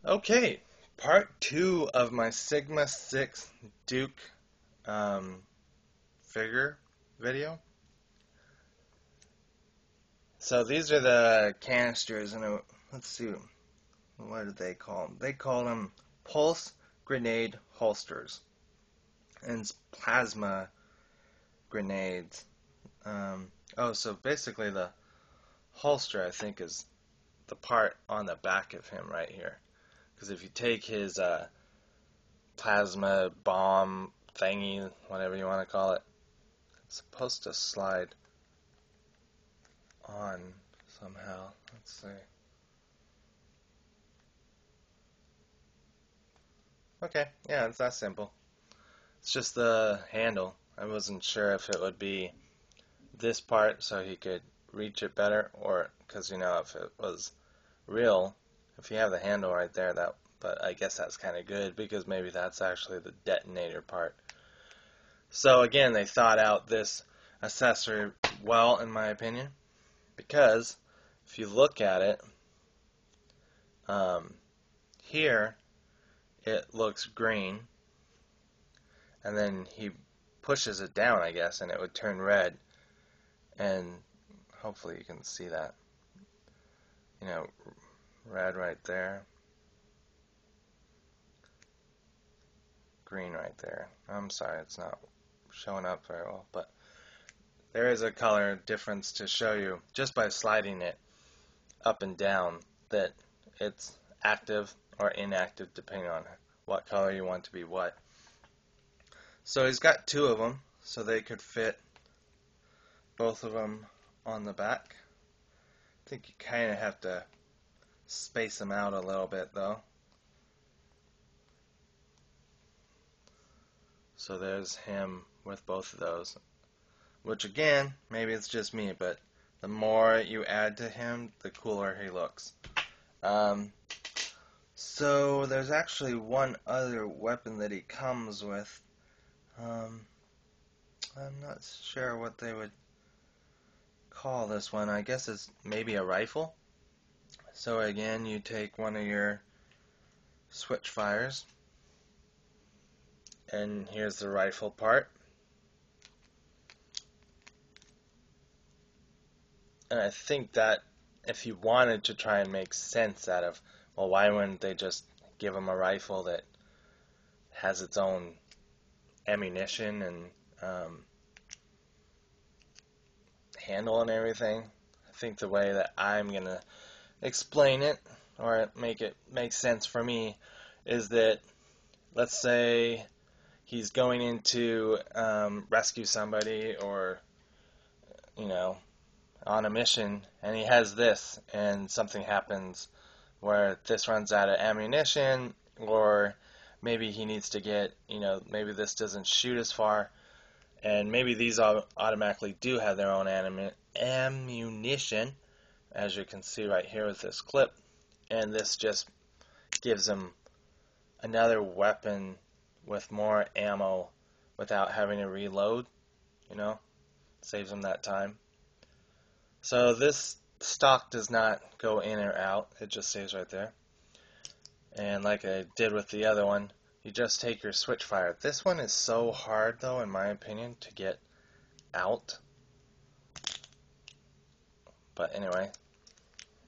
Okay, part two of my Sigma 6 Duke figure video. So these are the canisters, and let's see, what do they call them? They call them pulse grenade holsters and plasma grenades. So basically the holster, I think, is the part on the back of him right here. Because if you take his plasma bomb thingy, whatever you want to call it, it's supposed to slide on somehow. Let's see. Okay, yeah, it's that simple. It's just the handle. I wasn't sure if it would be this part so he could reach it better, or because if it was real, if you have the handle right there, but I guess that's kind of good because maybe that's actually the detonator part. So again, they thought out this accessory well, in my opinion, because if you look at it, here it looks green, and then he pushes it down, I guess, and it would turn red, and hopefully you can see that, red right there, green right there. I'm sorry, it's not showing up very well, but there is a color difference to show you just by sliding it up and down that it's active or inactive depending on what color you want to be what. So he's got two of them, so they could fit both of them on the back. I think you kind of have to space them out a little bit though. So there's him with both of those, which again, maybe it's just me, but the more you add to him, the cooler he looks. So there's actually one other weapon that he comes with. I'm not sure what they would call this one. I guess it's maybe a rifle. So again, you take one of your switch fires, and here's the rifle part. And I think that if you wanted to try and make sense out of, well, why wouldn't they just give him a rifle that has its own ammunition and handle and everything? I think the way that I'm going to explain it, or make it make sense for me, is that let's say he's going in to rescue somebody, or on a mission, and he has this, and something happens where this runs out of ammunition, or maybe he needs to get, maybe this doesn't shoot as far, and maybe these automatically do have their own ammunition, as you can see right here with this clip, and this just gives him another weapon with more ammo without having to reload, saves him that time. So this stock does not go in or out, it just stays right there. And like I did with the other one, you just take your switch fire. This one is so hard though, in my opinion, to get out. But anyway,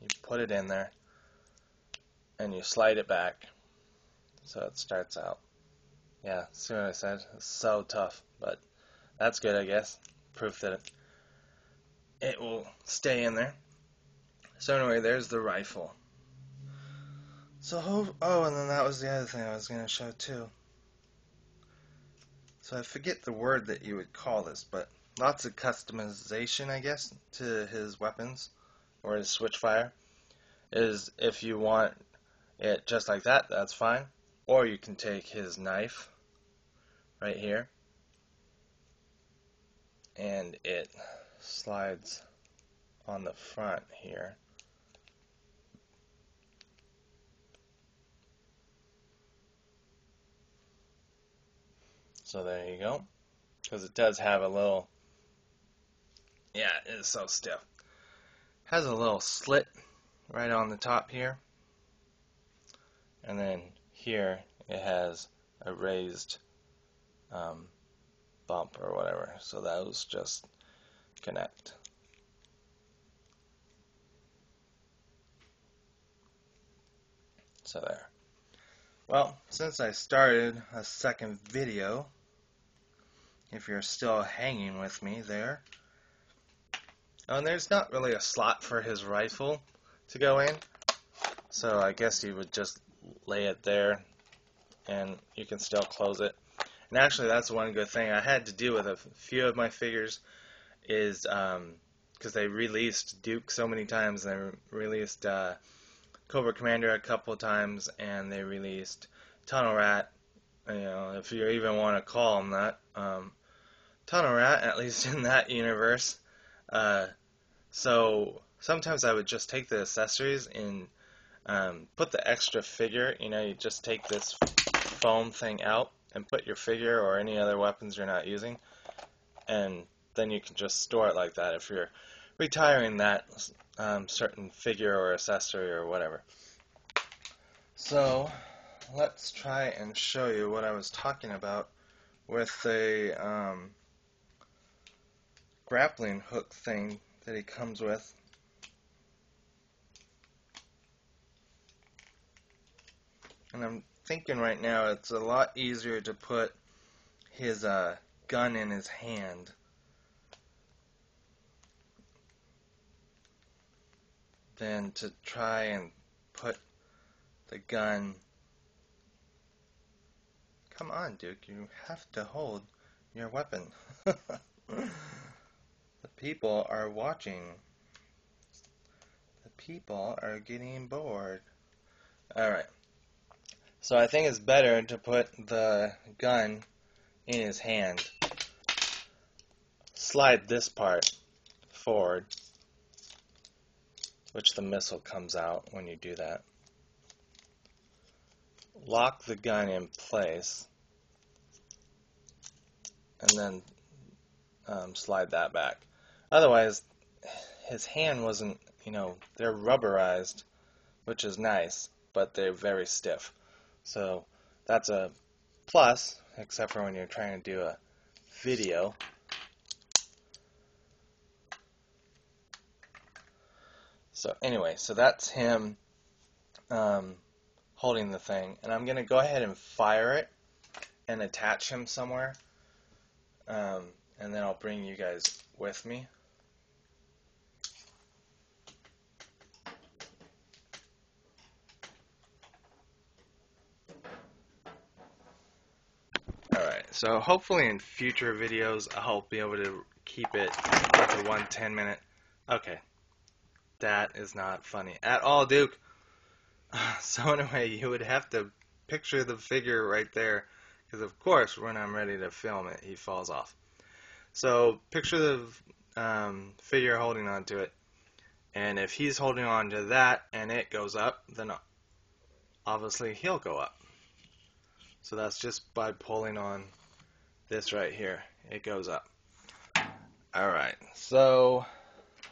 you put it in there and you slide it back so it starts out. Yeah, see what I said? It's so tough, but that's good, I guess. Proof that it will stay in there. So anyway, there's the rifle. So, and then that was the other thing I was going to show too. So I forget the word that you would call this, but lots of customization, I guess, to his weapons or his switchfire. Is if you want it just like that, that's fine. Or you can take his knife right here, and it slides on the front here. So there you go. Because it does have a little, yeah, it is so stiff. Has a little slit right on the top here. and then here it has a raised bump or whatever, so those just connect. So there. Well, since I started a second video, if you're still hanging with me there, and there's not really a slot for his rifle to go in, so I guess you would just lay it there and you can still close it. And actually, that's one good thing I had to do with a few of my figures is because they released Duke so many times, they released Cobra Commander a couple of times, and they released Tunnel Rat, if you even want to call him that. Tunnel Rat, at least in that universe. So sometimes I would just take the accessories and put the extra figure, you just take this foam thing out and put your figure or any other weapons you're not using, and then you can just store it like that if you're retiring that certain figure or accessory or whatever. So let's try and show you what I was talking about with the grappling hook thing that he comes with. And I'm thinking right now it's a lot easier to put his gun in his hand than to try and put the gun. Come on, Duke, you have to hold your weapon. The people are watching. The people are getting bored. Alright. So I think it's better to put the gun in his hand. Slide this part forward, which the missile comes out when you do that. Lock the gun in place, and then slide that back. Otherwise, his hand wasn't, they're rubberized, which is nice, but they're very stiff. So that's a plus, except for when you're trying to do a video. So anyway, so that's him holding the thing, and I'm going to go ahead and fire it and attach him somewhere, and then I'll bring you guys with me. Alright, so hopefully in future videos I'll be able to keep it to 1 10-minute. Okay, that is not funny at all, Duke. So anyway, you would have to picture the figure right there, because of course when I'm ready to film it, he falls off. So picture the figure holding on to it, and if he's holding on to that and it goes up, then obviously he'll go up. So that's just by pulling on this right here, it goes up. Alright, so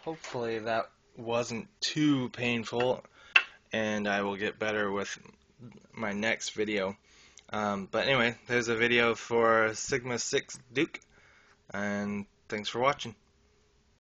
hopefully that wasn't too painful, and I will get better with my next video. But anyway, there's a video for Sigma 6 Duke, and thanks for watching.